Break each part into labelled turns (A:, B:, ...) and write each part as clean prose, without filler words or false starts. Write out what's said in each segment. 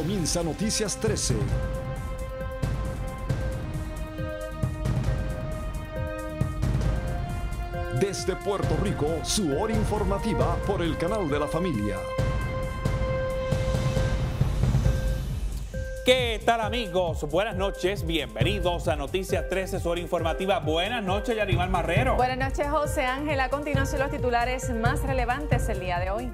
A: comienza Noticias 13. Desde Puerto Rico, su hora informativa por el canal de la familia.
B: ¿Qué tal, amigos? Buenas noches, bienvenidos a Noticias 13, su hora informativa. Buenas noches, Yarimal Marrero.
C: Buenas noches, José Ángel. A continuación, los titulares más relevantes el día de hoy.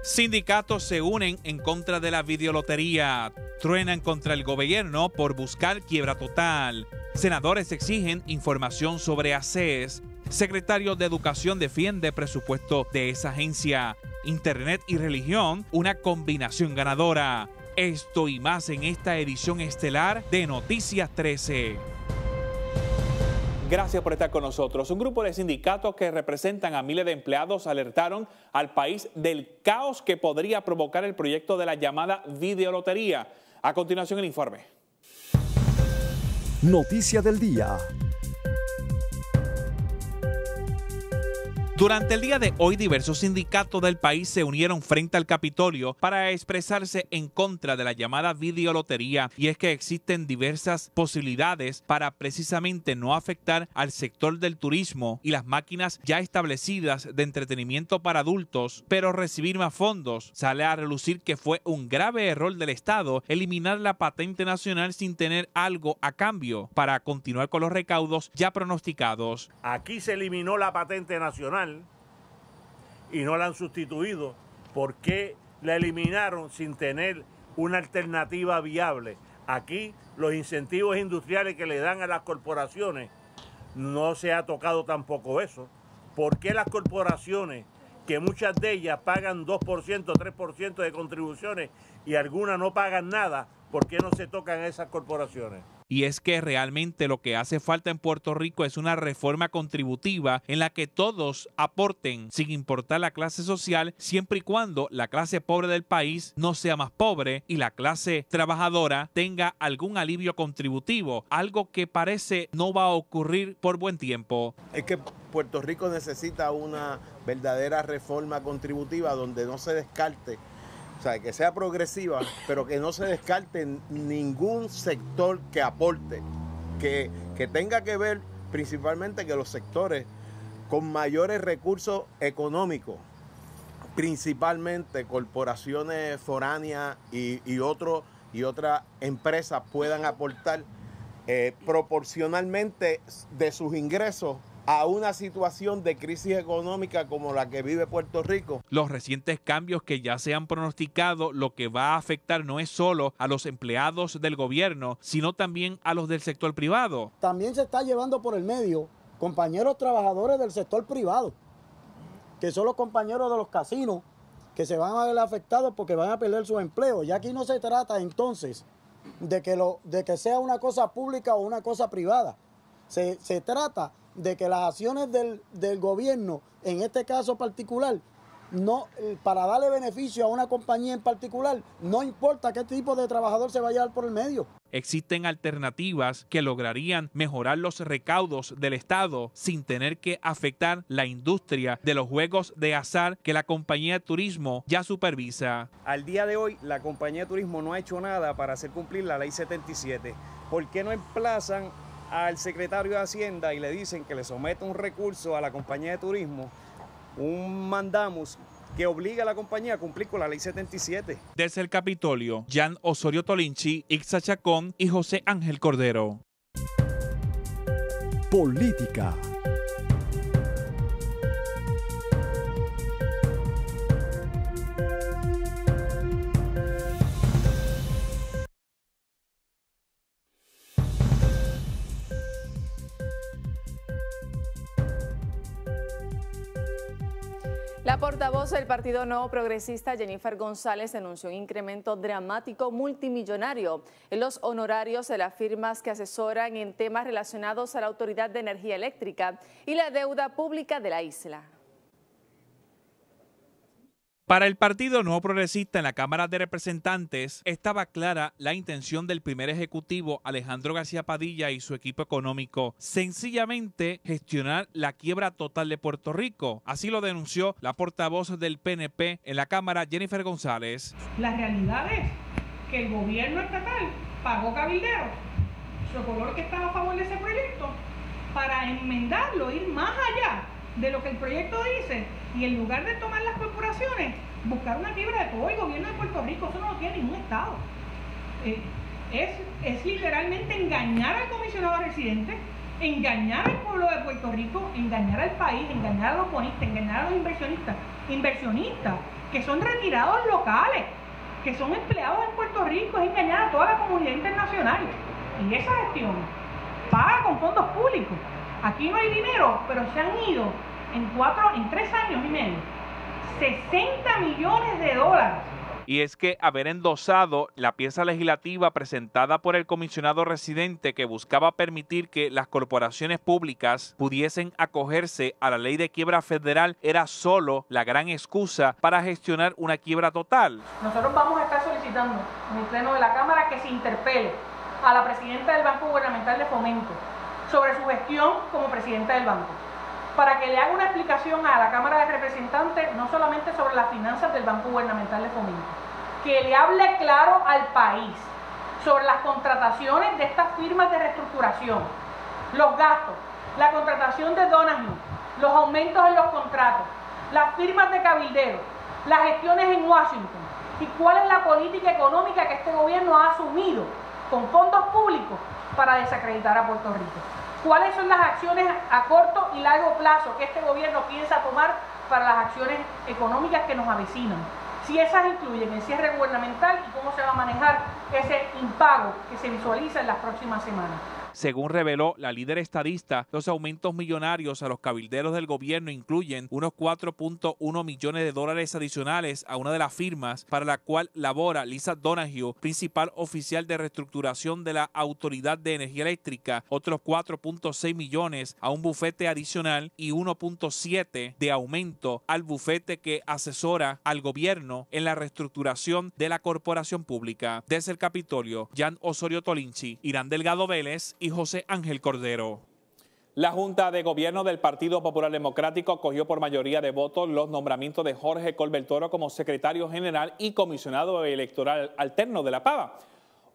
B: Sindicatos se unen en contra de la videolotería. Truenan contra el gobierno por buscar quiebra total. Senadores exigen información sobre ACES. Secretario de Educación defiende presupuesto de esa agencia. Internet y religión, una combinación ganadora. Esto y más en esta edición estelar de Noticias 13. Gracias por estar con nosotros. Un grupo de sindicatos que representan a miles de empleados alertaron al país del caos que podría provocar el proyecto de la llamada videolotería. A continuación, el informe.
A: Noticia del día.
B: Durante el día de hoy, diversos sindicatos del país se unieron frente al Capitolio para expresarse en contra de la llamada videolotería, y es que existen diversas posibilidades para precisamente no afectar al sector del turismo y las máquinas ya establecidas de entretenimiento para adultos, pero recibir más fondos. Sale a relucir que fue un grave error del Estado eliminar la patente nacional sin tener algo a cambio para continuar con los recaudos ya pronosticados.
D: Aquí se eliminó la patente nacional y no la han sustituido. ¿Por qué la eliminaron sin tener una alternativa viable? Aquí los incentivos industriales que le dan a las corporaciones no se ha tocado tampoco eso. ¿Por qué las corporaciones, que muchas de ellas pagan 2%, 3% de contribuciones y algunas no pagan nada, por qué no se tocan esas corporaciones?
B: Y es que realmente lo que hace falta en Puerto Rico es una reforma contributiva en la que todos aporten sin importar la clase social, siempre y cuando la clase pobre del país no sea más pobre y la clase trabajadora tenga algún alivio contributivo, algo que parece no va a ocurrir por buen tiempo.
E: Es que Puerto Rico necesita una verdadera reforma contributiva donde no se descarte, o sea, que sea progresiva, pero que no se descarte ningún sector que aporte, que tenga que ver principalmente que los sectores con mayores recursos económicos, principalmente corporaciones foráneas y otras empresas puedan aportar proporcionalmente de sus ingresos a una situación de crisis económica como la que vive Puerto Rico.
B: Los recientes cambios que ya se han pronosticado, lo que va a afectar no es solo a los empleados del gobierno, sino también a los del sector privado.
F: También se está llevando por el medio compañeros trabajadores del sector privado, que son los compañeros de los casinos, que se van a ver afectados porque van a perder su empleo. Y aquí no se trata entonces de que sea una cosa pública o una cosa privada. Se trata de que las acciones del gobierno, en este caso particular, no, para darle beneficio a una compañía en particular, no importa qué tipo de trabajador se va a llevar por el medio.
B: Existen alternativas que lograrían mejorar los recaudos del Estado sin tener que afectar la industria de los juegos de azar que la compañía de turismo ya supervisa.
G: Al día de hoy, la compañía de turismo no ha hecho nada para hacer cumplir la ley 77. ¿Por qué no emplazan al secretario de Hacienda y le dicen que le someta un recurso a la compañía de turismo, un mandamus que obliga a la compañía a cumplir con la ley 77?
B: Desde el Capitolio, Jan Osorio Tolinchi, Ixa Chacón y José Ángel Cordero.
A: Política.
C: La portavoz del Partido Nuevo Progresista, Jennifer González, denunció un incremento dramático multimillonario en los honorarios de las firmas que asesoran en temas relacionados a la Autoridad de Energía Eléctrica y la deuda pública de la isla.
B: Para el Partido Nuevo Progresista en la Cámara de Representantes estaba clara la intención del primer ejecutivo Alejandro García Padilla y su equipo económico, sencillamente gestionar la quiebra total de Puerto Rico. Así lo denunció la portavoz del PNP en la Cámara, Jennifer González.
H: La realidad es que el gobierno estatal pagó cabilderos, su color que estaba a favor de ese proyecto, para enmendarlo, ir más allá de lo que el proyecto dice, y en lugar de tomar las corporaciones, buscar una quiebra de todo el gobierno de Puerto Rico. Eso no lo tiene ningún estado. Es literalmente engañar al comisionado residente, engañar al pueblo de Puerto Rico, engañar al país, engañar a los bonistas, engañar a los inversionistas que son retirados locales, que son empleados en Puerto Rico, es engañar a toda la comunidad internacional. Y esa gestión paga con fondos públicos. Aquí no hay dinero, pero se han ido en 3 años y medio, 60 millones de dólares.
B: Y es que haber endosado la pieza legislativa presentada por el comisionado residente que buscaba permitir que las corporaciones públicas pudiesen acogerse a la ley de quiebra federal era solo la gran excusa para gestionar una quiebra total.
H: Nosotros vamos a estar solicitando en el pleno de la Cámara que se interpele a la presidenta del Banco Gubernamental de Fomento sobre su gestión como presidenta del banco, para que le haga una explicación a la Cámara de Representantes, no solamente sobre las finanzas del Banco Gubernamental de Fomento, que le hable claro al país sobre las contrataciones de estas firmas de reestructuración, los gastos, la contratación de Donahue, los aumentos en los contratos, las firmas de cabilderos, las gestiones en Washington, y cuál es la política económica que este gobierno ha asumido con fondos públicos para desacreditar a Puerto Rico. ¿Cuáles son las acciones a corto y largo plazo que este gobierno piensa tomar para las acciones económicas que nos avecinan? Si esas incluyen el cierre gubernamental y cómo se va a manejar ese impago que se visualiza en las próximas semanas.
B: Según reveló la líder estadista, los aumentos millonarios a los cabilderos del gobierno incluyen unos 4.1 millones de dólares adicionales a una de las firmas para la cual labora Lisa Donahue, principal oficial de reestructuración de la Autoridad de Energía Eléctrica, otros 4.6 millones a un bufete adicional y 1.7 de aumento al bufete que asesora al gobierno en la reestructuración de la corporación pública. Desde el Capitolio, Jan Osorio Tolinchi, Irán Delgado Vélez y José Ángel Cordero.
I: La Junta de Gobierno del Partido Popular Democrático acogió por mayoría de votos los nombramientos de Jorge Colbert Toro como secretario general y comisionado electoral alterno de la Pava.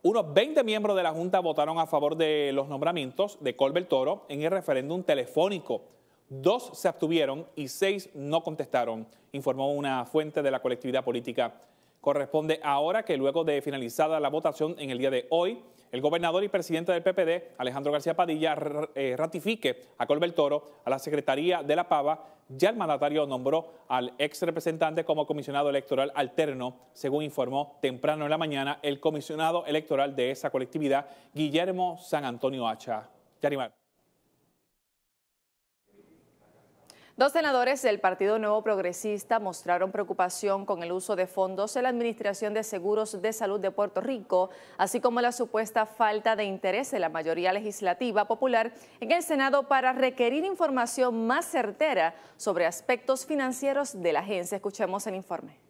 I: Unos 20 miembros de la Junta votaron a favor de los nombramientos de Colbert Toro en el referéndum telefónico. 2 se abstuvieron y 6 no contestaron, informó una fuente de la colectividad política. Corresponde ahora que luego de finalizada la votación en el día de hoy, el gobernador y presidente del PPD, Alejandro García Padilla, ratifique a Colbert Toro a la Secretaría de la Pava. Ya el mandatario nombró al ex representante como comisionado electoral alterno, según informó temprano en la mañana el comisionado electoral de esa colectividad, Guillermo San Antonio Hacha. Yarimar.
C: 2 senadores del Partido Nuevo Progresista mostraron preocupación con el uso de fondos en la Administración de Seguros de Salud de Puerto Rico, así como la supuesta falta de interés de la mayoría legislativa popular en el Senado para requerir información más certera sobre aspectos financieros de la agencia. Escuchemos el informe.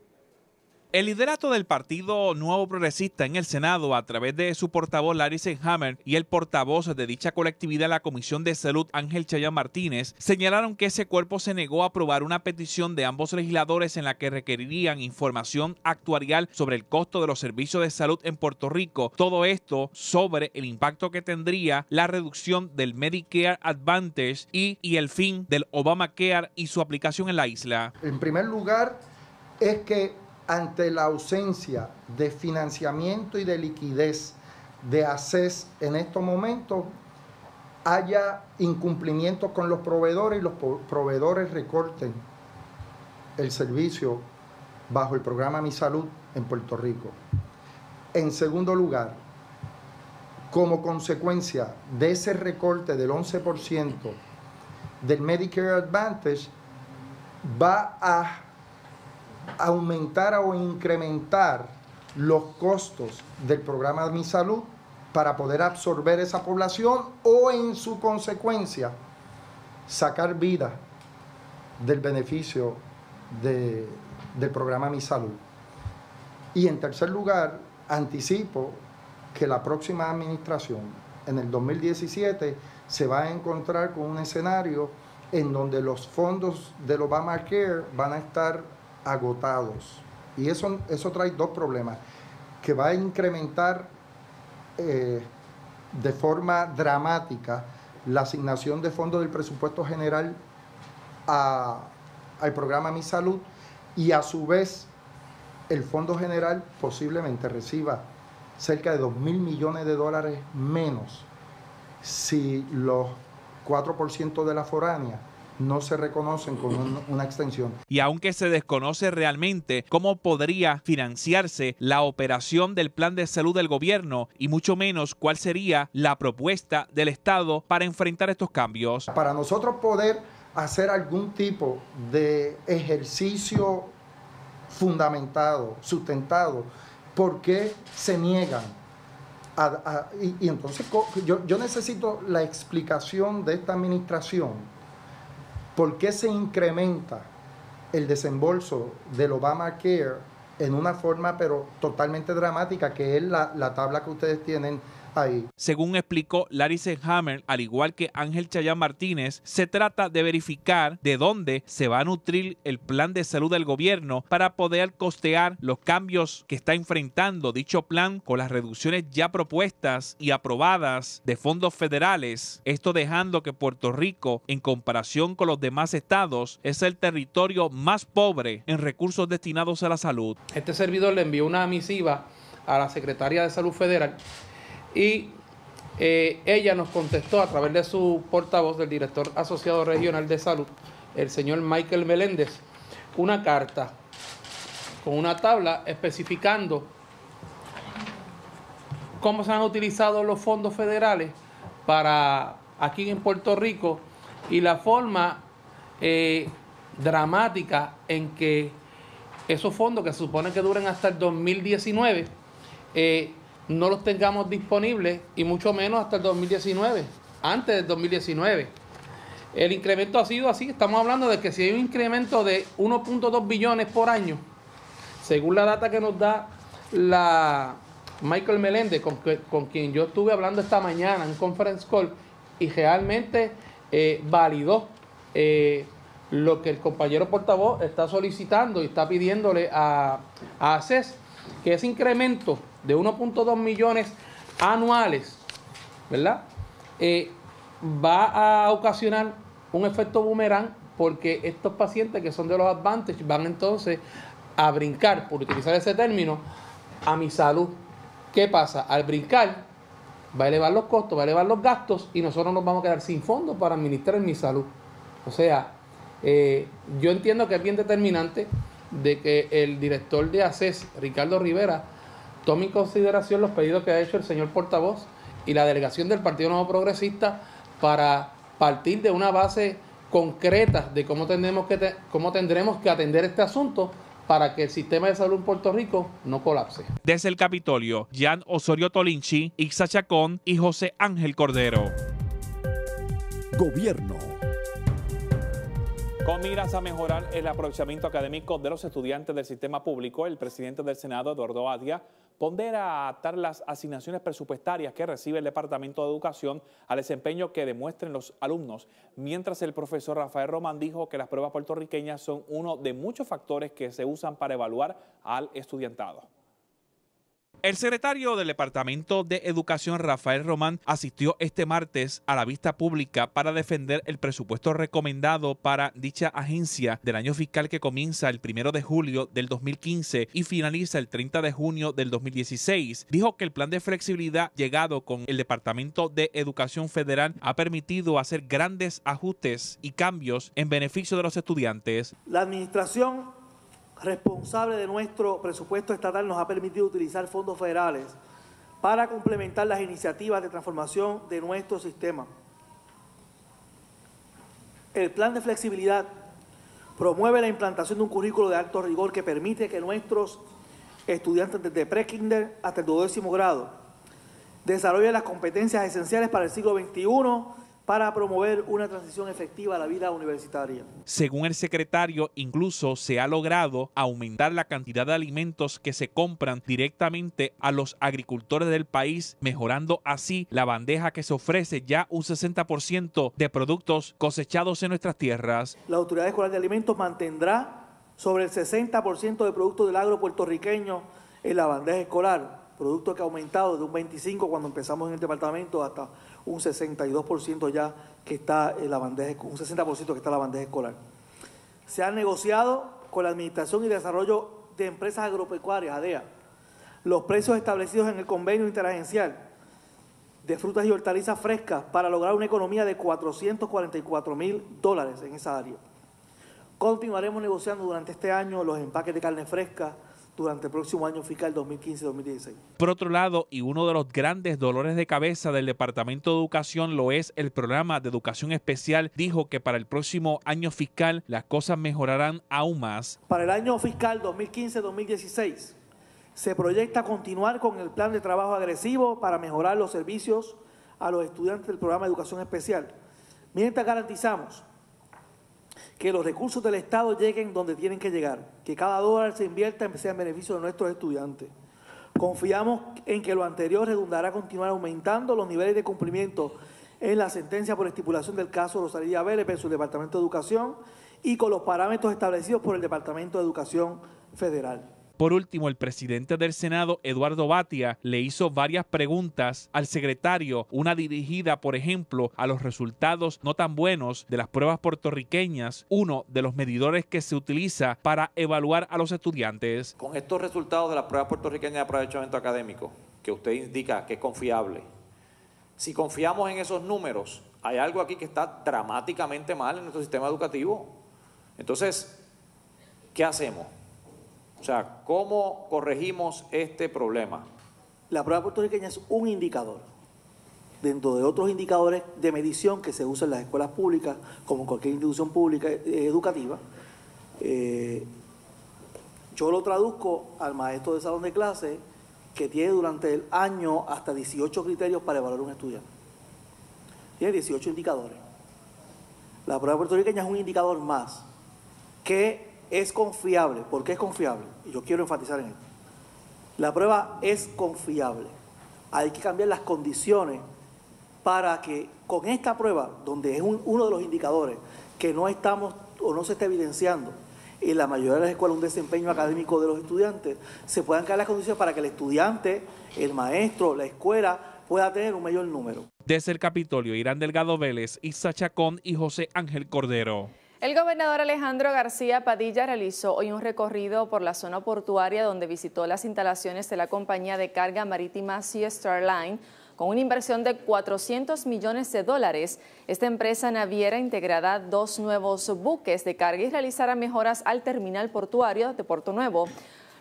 B: El liderato del Partido Nuevo Progresista en el Senado, a través de su portavoz Larry Selhammer y el portavoz de dicha colectividad, la Comisión de Salud, Ángel Chayán Martínez, señalaron que ese cuerpo se negó a aprobar una petición de ambos legisladores en la que requerirían información actuarial sobre el costo de los servicios de salud en Puerto Rico. Todo esto sobre el impacto que tendría la reducción del Medicare Advantage y el fin del Obamacare y su aplicación en la isla.
J: En primer lugar, es que ante la ausencia de financiamiento y de liquidez de ACES en estos momentos, haya incumplimiento con los proveedores y los proveedores recorten el servicio bajo el programa Mi Salud en Puerto Rico. En segundo lugar, como consecuencia de ese recorte del 11% del Medicare Advantage, va a aumentar o incrementar los costos del programa de Mi Salud para poder absorber esa población o en su consecuencia sacar vida del beneficio de del programa Mi Salud. Y en tercer lugar, anticipo que la próxima administración, en el 2017, se va a encontrar con un escenario en donde los fondos del Obamacare van a estar agotados. Y eso trae dos problemas, que va a incrementar de forma dramática la asignación de fondos del presupuesto general al programa Mi Salud, y a su vez el Fondo General posiblemente reciba cerca de $2.000 millones menos si los 4% de la foránea no se reconocen con una extensión.
B: Y aunque se desconoce realmente cómo podría financiarse la operación del plan de salud del gobierno, y mucho menos cuál sería la propuesta del Estado para enfrentar estos cambios.
J: Para nosotros poder hacer algún tipo de ejercicio fundamentado, sustentado, ¿por qué se niegan? Y entonces yo necesito la explicación de esta administración. ¿Por qué se incrementa el desembolso del Obamacare en una forma pero totalmente dramática, que es la tabla que ustedes tienen ahí?
B: Según explicó Larry Selhammer, al igual que Ángel Chayán Martínez, se trata de verificar de dónde se va a nutrir el plan de salud del gobierno para poder costear los cambios que está enfrentando dicho plan con las reducciones ya propuestas y aprobadas de fondos federales. Esto dejando que Puerto Rico, en comparación con los demás estados, es el territorio más pobre en recursos destinados a la salud.
K: Este servidor le envió una misiva a la Secretaría de Salud Federal y ella nos contestó a través de su portavoz, del director asociado regional de salud, el señor Michael Meléndez, una carta con una tabla especificando cómo se han utilizado los fondos federales para aquí en Puerto Rico y la forma dramática en que esos fondos, que se supone que duren hasta el 2019, no los tengamos disponibles, y mucho menos hasta el 2019, antes del 2019. El incremento ha sido así. Estamos hablando de que si hay un incremento de 1.2 billones por año, según la data que nos da la Michael Meléndez, con quien yo estuve hablando esta mañana en conference call, y realmente validó lo que el compañero portavoz está solicitando y está pidiéndole a ACES, que ese incremento de 1.2 millones anuales, ¿verdad? Va a ocasionar un efecto boomerang, porque estos pacientes que son de los Advantage van entonces a brincar, por utilizar ese término, a Mi Salud. ¿Qué pasa? Al brincar, va a elevar los costos, va a elevar los gastos, y nosotros nos vamos a quedar sin fondos para administrar Mi Salud. O sea, yo entiendo que es bien determinante de que el director de ACES, Ricardo Rivera, tome en consideración los pedidos que ha hecho el señor portavoz y la delegación del Partido Nuevo Progresista, para partir de una base concreta de cómo tendremos que atender este asunto para que el sistema de salud en Puerto Rico no colapse.
B: Desde el Capitolio, Jan Osorio Tolinchi, Ixa Chacón y José Ángel Cordero.
A: Gobierno.
I: Con miras a mejorar el aprovechamiento académico de los estudiantes del sistema público, el presidente del Senado, Eduardo Batia, pondera adaptar las asignaciones presupuestarias que recibe el Departamento de Educación al desempeño que demuestren los alumnos, mientras el profesor Rafael Román dijo que las pruebas puertorriqueñas son uno de muchos factores que se usan para evaluar al estudiantado.
B: El secretario del Departamento de Educación, Rafael Román, asistió este martes a la vista pública para defender el presupuesto recomendado para dicha agencia del año fiscal, que comienza el 1 de julio del 2015 y finaliza el 30 de junio del 2016. Dijo que el plan de flexibilidad llegado con el Departamento de Educación Federal ha permitido hacer grandes ajustes y cambios en beneficio de los estudiantes.
L: La administración responsable de nuestro presupuesto estatal nos ha permitido utilizar fondos federales para complementar las iniciativas de transformación de nuestro sistema. El plan de flexibilidad promueve la implantación de un currículo de alto rigor que permite que nuestros estudiantes desde pre-kinder hasta el 12º grado desarrollen las competencias esenciales para el siglo XXI para promover una transición efectiva a la vida universitaria.
B: Según el secretario, incluso se ha logrado aumentar la cantidad de alimentos que se compran directamente a los agricultores del país, mejorando así la bandeja que se ofrece ya un 60% de productos cosechados en nuestras tierras.
L: La Autoridad Escolar de Alimentos mantendrá sobre el 60% de productos del agro puertorriqueño en la bandeja escolar, producto que ha aumentado de un 25% cuando empezamos en el departamento hasta un 62% ya que está en la bandeja, un 60% que está en la bandeja escolar. Se ha negociado con la Administración y Desarrollo de Empresas Agropecuarias, ADEA, los precios establecidos en el convenio interagencial de frutas y hortalizas frescas para lograr una economía de $444,000 en esa área. Continuaremos negociando durante este año los empaques de carne fresca durante el próximo año fiscal 2015-2016.
B: Por otro lado, y uno de los grandes dolores de cabeza del Departamento de Educación lo es el programa de educación especial, dijo que para el próximo año fiscal las cosas mejorarán aún más.
L: Para el año fiscal 2015-2016 se proyecta continuar con el plan de trabajo agresivo para mejorar los servicios a los estudiantes del programa de educación especial, mientras garantizamos que los recursos del Estado lleguen donde tienen que llegar, que cada dólar se invierta en beneficio de nuestros estudiantes. Confiamos en que lo anterior redundará a continuar aumentando los niveles de cumplimiento en la sentencia por estipulación del caso Rosalía Vélez versus el Departamento de Educación y con los parámetros establecidos por el Departamento de Educación Federal.
B: Por último, el presidente del Senado, Eduardo Batia, le hizo varias preguntas al secretario, una dirigida, por ejemplo, a los resultados no tan buenos de las pruebas puertorriqueñas, uno de los medidores que se utiliza para evaluar a los estudiantes.
M: Con estos resultados de las pruebas puertorriqueñas de aprovechamiento académico, que usted indica que es confiable, si confiamos en esos números, hay algo aquí que está dramáticamente mal en nuestro sistema educativo. Entonces, ¿qué hacemos? O sea, ¿cómo corregimos este problema?
L: La prueba puertorriqueña es un indicador, dentro de otros indicadores de medición que se usan en las escuelas públicas, como en cualquier institución pública educativa. Yo lo traduzco al maestro de salón de clase que tiene durante el año hasta 18 criterios para evaluar a un estudiante. Tiene 18 indicadores. La prueba puertorriqueña es un indicador más que es confiable. ¿Por qué es confiable? Y yo quiero enfatizar en esto. La prueba es confiable. Hay que cambiar las condiciones para que con esta prueba, donde es uno de los indicadores que no estamos o no se está evidenciando en la mayoría de las escuelas un desempeño académico de los estudiantes, se puedan crear las condiciones para que el estudiante, el maestro, la escuela pueda tener un mayor número.
B: Desde el Capitolio, Irán Delgado Vélez, Isa Chacón y José Ángel Cordero.
C: El gobernador Alejandro García Padilla realizó hoy un recorrido por la zona portuaria donde visitó las instalaciones de la compañía de carga marítima Sea Star Line con una inversión de $400 millones. Esta empresa naviera integrará 2 nuevos buques de carga y realizará mejoras al terminal portuario de Puerto Nuevo.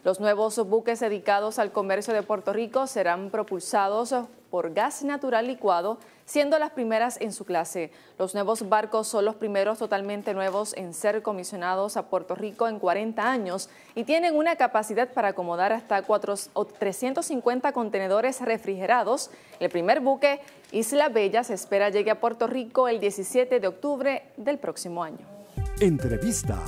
C: Los nuevos buques dedicados al comercio de Puerto Rico serán propulsados por gas natural licuado, siendo las primeras en su clase. Los nuevos barcos son los primeros totalmente nuevos en ser comisionados a Puerto Rico en 40 años y tienen una capacidad para acomodar hasta 350 contenedores refrigerados. El primer buque, Isla Bella, se espera llegue a Puerto Rico el 17 de octubre del próximo año.
A: Entrevista.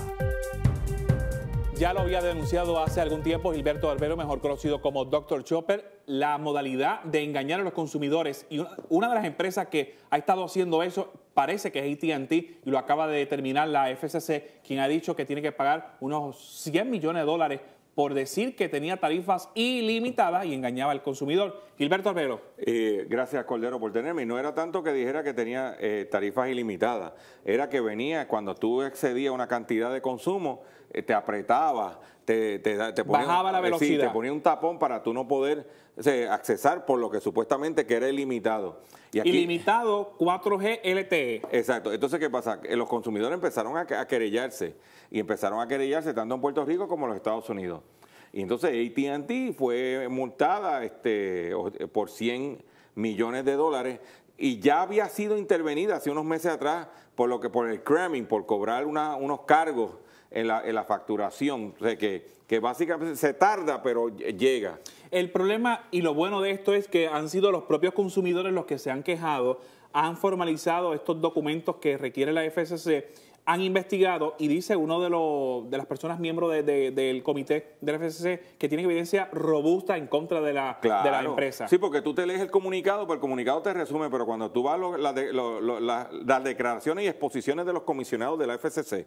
I: Ya lo había denunciado hace algún tiempo Gilberto Barbero, mejor conocido como Dr. Chopper, la modalidad de engañar a los consumidores. Y una de las empresas que ha estado haciendo eso parece que es AT&T, y lo acaba de determinar la FCC, quien ha dicho que tiene que pagar unos $100 millones por decir que tenía tarifas ilimitadas y engañaba al consumidor. Gilberto Barbero.
N: Gracias, Cordero, por tenerme. Y no era tanto que dijera que tenía tarifas ilimitadas, era que venía cuando tú excedías una cantidad de consumo, te apretaba, te ponía,
I: bajaba la velocidad.
N: Sí, te ponía un tapón para tú no poder accesar por lo que supuestamente que era ilimitado. Y aquí,
B: ilimitado 4G LTE.
N: Exacto. Entonces, ¿qué pasa? Los consumidores empezaron a querellarse, y empezaron a querellarse tanto en Puerto Rico como en los Estados Unidos. Y entonces AT&T fue multada por $100 millones y ya había sido intervenida hace unos meses atrás por el cramming, por cobrar unos cargos en la facturación. O sea, que básicamente se tarda, pero llega.
B: El problema y lo bueno de esto es que han sido los propios consumidores los que se han quejado.
I: han formalizado estos documentos que requiere la FCC, han investigado y dice uno de las personas miembros del comité de la FCC que tiene evidencia robusta en contra de la empresa.
N: Sí, porque tú te lees el comunicado, pero el comunicado te resume, pero cuando tú vas a las declaraciones y exposiciones de los comisionados de la FCC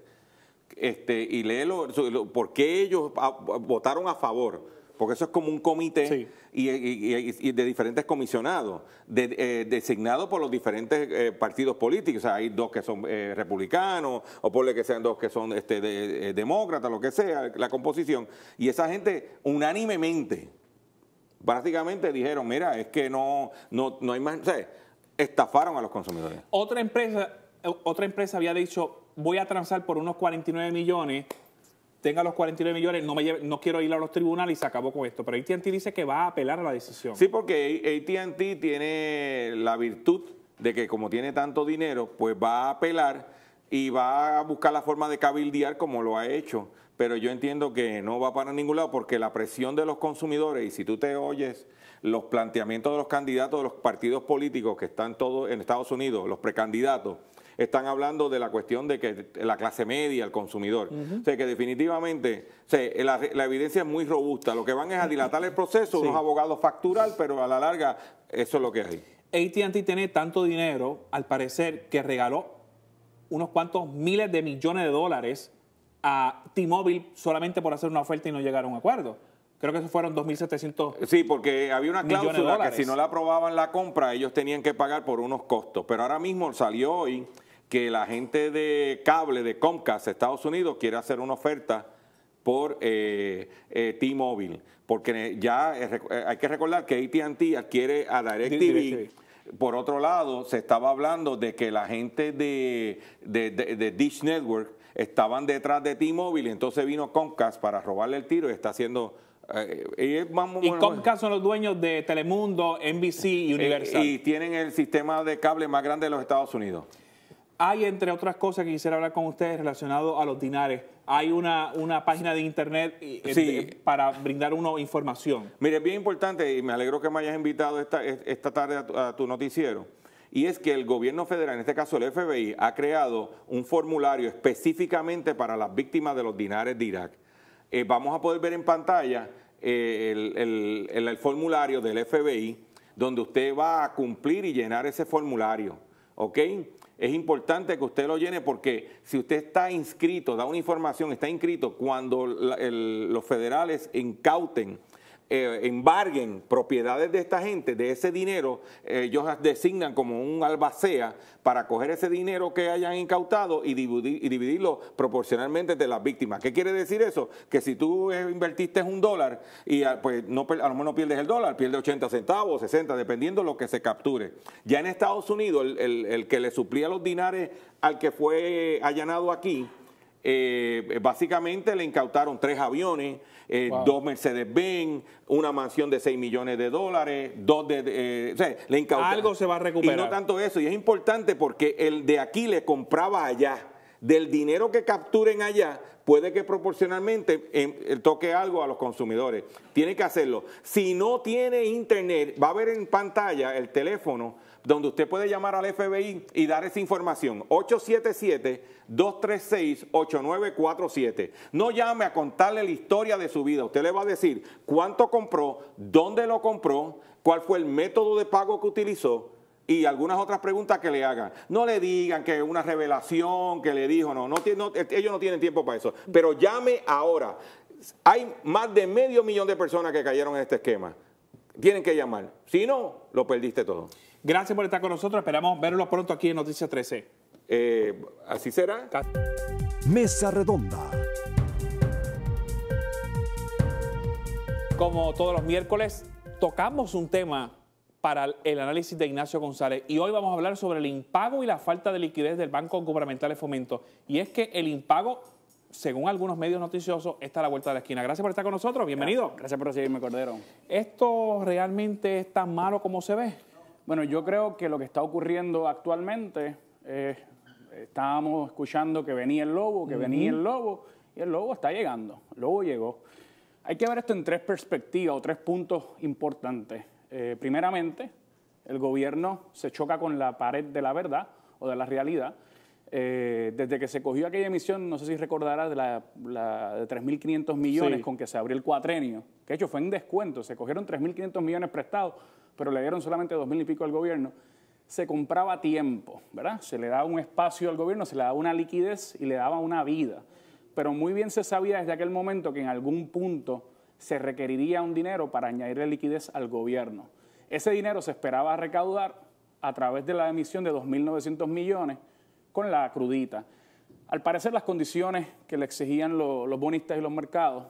N: y lees por qué ellos votaron a favor, porque eso es como un comité y de diferentes comisionados, designados por los diferentes partidos políticos. O sea, hay 2 que son republicanos, o ponle que sean 2 que son demócratas, lo que sea, la composición. Y esa gente unánimemente, prácticamente dijeron, mira, es que no hay más, o sea, estafaron a los consumidores.
I: Otra empresa había dicho, voy a transar por unos 49 millones, tenga los 49 millones, no quiero ir a los tribunales y se acabó con esto. Pero AT&T dice que va a apelar a la decisión.
N: Sí, porque AT&T tiene la virtud de que como tiene tanto dinero, pues va a apelar y va a buscar la forma de cabildear como lo ha hecho. Pero yo entiendo que no va para ningún lado porque la presión de los consumidores, y si tú te oyes los planteamientos de los candidatos de los partidos políticos que están todos en Estados Unidos, los precandidatos, están hablando de la cuestión de que la clase media, el consumidor. O sea, que definitivamente la evidencia es muy robusta. Lo que van es a dilatar el proceso, unos abogados factural, pero a la larga eso es lo que hay.
I: AT&T tiene tanto dinero, al parecer, que regaló unos cuantos miles de millones de dólares a T-Mobile solamente por hacer una oferta y no llegar a un acuerdo. Creo que esos fueron 2.700.
N: Sí, porque había una cláusula que si no le aprobaban la compra, ellos tenían que pagar por unos costos. Pero ahora mismo salió hoy que la gente de cable de Comcast, Estados Unidos, quiere hacer una oferta por T-Mobile. Porque ya hay que recordar que AT&T adquiere a DirecTV. Por otro lado, se estaba hablando de que la gente de Dish Network estaban detrás de T-Mobile, entonces vino Comcast para robarle el tiro y está haciendo...
I: y Comcast son los dueños de Telemundo, NBC y Universal.
N: Y tienen el sistema de cable más grande de los Estados Unidos.
I: Hay, entre otras cosas, que quisiera hablar con ustedes relacionado a los dinares. Hay una página de internet para brindar una información.
N: Mire, es bien importante, y me alegro que me hayas invitado esta tarde a tu noticiero, y es que el gobierno federal, en este caso el FBI, ha creado un formulario específicamente para las víctimas de los dinares de Irak. Vamos a poder ver en pantalla el formulario del FBI, donde usted va a cumplir y llenar ese formulario, ¿ok? Es importante que usted lo llene porque si usted está inscrito, da una información, está inscrito, cuando los federales incauten, embarguen propiedades de esta gente, de ese dinero, ellos designan como un albacea para coger ese dinero que hayan incautado y dividirlo proporcionalmente de las víctimas. ¿Qué quiere decir eso? Que si tú invertiste $1 y pues a lo mejor no pierdes el dólar, pierdes 80 centavos, 60, dependiendo de lo que se capture. Ya en Estados Unidos, el que le suplía los dinares al que fue allanado aquí, básicamente le incautaron 3 aviones, 2 Mercedes-Benz, una mansión de $6 millones, 2 o sea, le incautaron.
I: Algo se va a recuperar.
N: Y no tanto eso, y es importante porque el de aquí le compraba allá. Del dinero que capturen allá, puede que proporcionalmente toque algo a los consumidores. Tiene que hacerlo. Si no tiene internet, va a ver en pantalla el teléfono donde usted puede llamar al FBI y dar esa información. 877-236-8947. No llame a contarle la historia de su vida. Usted le va a decir cuánto compró, dónde lo compró, cuál fue el método de pago que utilizó y algunas otras preguntas que le hagan. No le digan que una revelación que le dijo, ellos no tienen tiempo para eso. Pero llame ahora. Hay más de 500,000 de personas que cayeron en este esquema. Tienen que llamar. Si no, lo perdiste todo.
I: Gracias por estar con nosotros. Esperamos verlo pronto aquí en Noticias 13.
N: Así será.
A: Mesa Redonda.
I: Como todos los miércoles, tocamos un tema para el análisis de Ignacio González. Y hoy vamos a hablar sobre el impago y la falta de liquidez del Banco Gubernamental de Fomento. Y es que el impago, según algunos medios noticiosos, está a la vuelta de la esquina. Gracias por estar con nosotros. Bienvenido.
O: Gracias por recibirme, Cordero.
I: ¿Esto realmente es tan malo como se ve?
O: Bueno, yo creo que lo que está ocurriendo actualmente, estábamos escuchando que venía el lobo, venía el lobo, y el lobo está llegando. El lobo llegó. Hay que ver esto en 3 perspectivas o 3 puntos importantes. Primeramente, el gobierno se choca con la pared de la verdad o de la realidad. Desde que se cogió aquella emisión, no sé si recordarás, de la de 3.500 millones con que se abrió el cuatrenio, que de hecho fue en descuento, se cogieron 3.500 millones prestados, pero le dieron solamente 2.000 y pico al gobierno. Se compraba tiempo, ¿verdad? Se le daba un espacio al gobierno, se le daba una liquidez y le daba una vida. Pero muy bien se sabía desde aquel momento que en algún punto se requeriría un dinero para añadirle liquidez al gobierno. Ese dinero se esperaba recaudar a través de la emisión de 2.900 millones con la crudita. Al parecer las condiciones que le exigían los bonistas y los mercados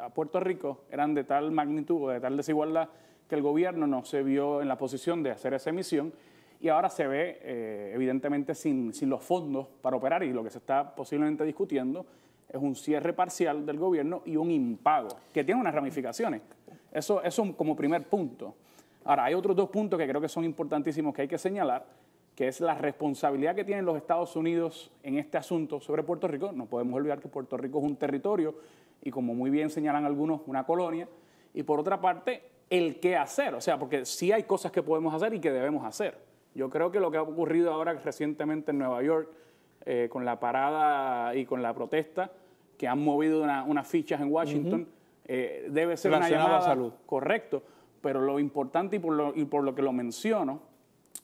O: a Puerto Rico eran de tal magnitud o de tal desigualdad que el gobierno no se vio en la posición de hacer esa emisión y ahora se ve evidentemente sin los fondos para operar, y lo que se está posiblemente discutiendo es un cierre parcial del gobierno y un impago que tiene unas ramificaciones. Eso como primer punto. Ahora, hay otros dos puntos que creo que son importantísimos que hay que señalar, que es la responsabilidad que tienen los Estados Unidos en este asunto sobre Puerto Rico. No podemos olvidar que Puerto Rico es un territorio y, como muy bien señalan algunos, una colonia. Y por otra parte, el qué hacer, o sea, porque sí hay cosas que podemos hacer y que debemos hacer. Yo creo que lo que ha ocurrido ahora recientemente en Nueva York, con la parada y con la protesta, que han movido unas fichas en Washington, debe ser una llamada a salud. Correcto, pero lo importante y por lo que lo menciono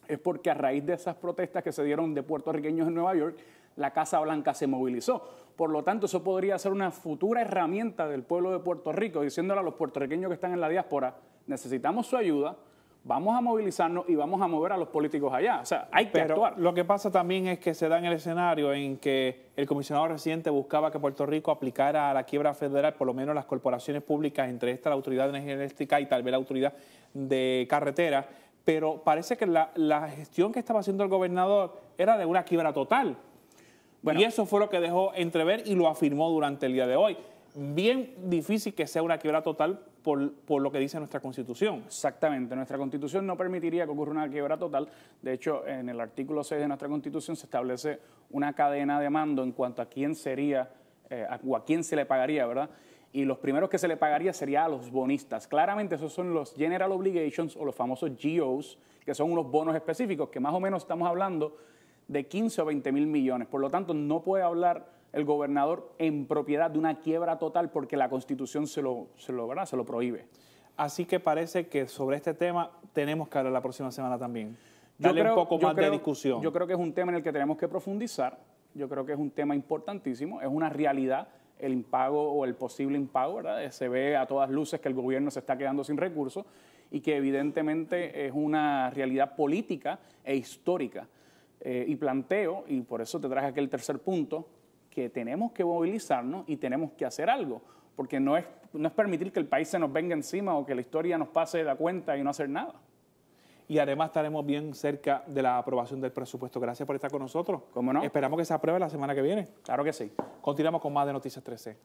O: es porque a raíz de esas protestas que se dieron de puertorriqueños en Nueva York, la Casa Blanca se movilizó. Por lo tanto, eso podría ser una futura herramienta del pueblo de Puerto Rico, diciéndole a los puertorriqueños que están en la diáspora, necesitamos su ayuda, vamos a movilizarnos y vamos a mover a los políticos allá. O sea, hay que actuar.
I: Lo que pasa también es que se da en el escenario en que el comisionado residente buscaba que Puerto Rico aplicara a la quiebra federal por lo menos las corporaciones públicas, entre estas la Autoridad de Energía Eléctrica y tal vez la Autoridad de Carretera, pero parece que la gestión que estaba haciendo el gobernador era de una quiebra total. Bueno, y eso fue lo que dejó entrever y lo afirmó durante el día de hoy. Bien difícil que sea una quiebra total por lo que dice nuestra Constitución.
O: Exactamente. Nuestra Constitución no permitiría que ocurra una quiebra total. De hecho, en el artículo 6 de nuestra Constitución se establece una cadena de mando en cuanto a quién sería o a quién se le pagaría, ¿verdad? Y los primeros que se le pagaría sería a los bonistas. Claramente esos son los General Obligations o los famosos GOs, que son unos bonos específicos que más o menos estamos hablando de 15 o 20 mil millones. Por lo tanto, no puede hablar el gobernador en propiedad de una quiebra total porque la Constitución se lo prohíbe.
I: Así que parece que sobre este tema tenemos que hablar la próxima semana también. Darle un poco más de discusión.
O: Yo creo que es un tema en el que tenemos que profundizar. Yo creo que es un tema importantísimo. Es una realidad el impago o el posible impago, ¿verdad? Se ve a todas luces que el gobierno se está quedando sin recursos y que evidentemente es una realidad política e histórica. Y planteo, y por eso te traje aquí el tercer punto, que tenemos que movilizarnos y tenemos que hacer algo, porque no es permitir que el país se nos venga encima o que la historia nos pase la cuenta y no hacer nada.
I: Y además estaremos bien cerca de la aprobación del presupuesto. Gracias por estar con nosotros.
O: ¿Cómo no?
I: Esperamos que se apruebe la semana que viene.
O: Claro que sí.
I: Continuamos con más de Noticias 13.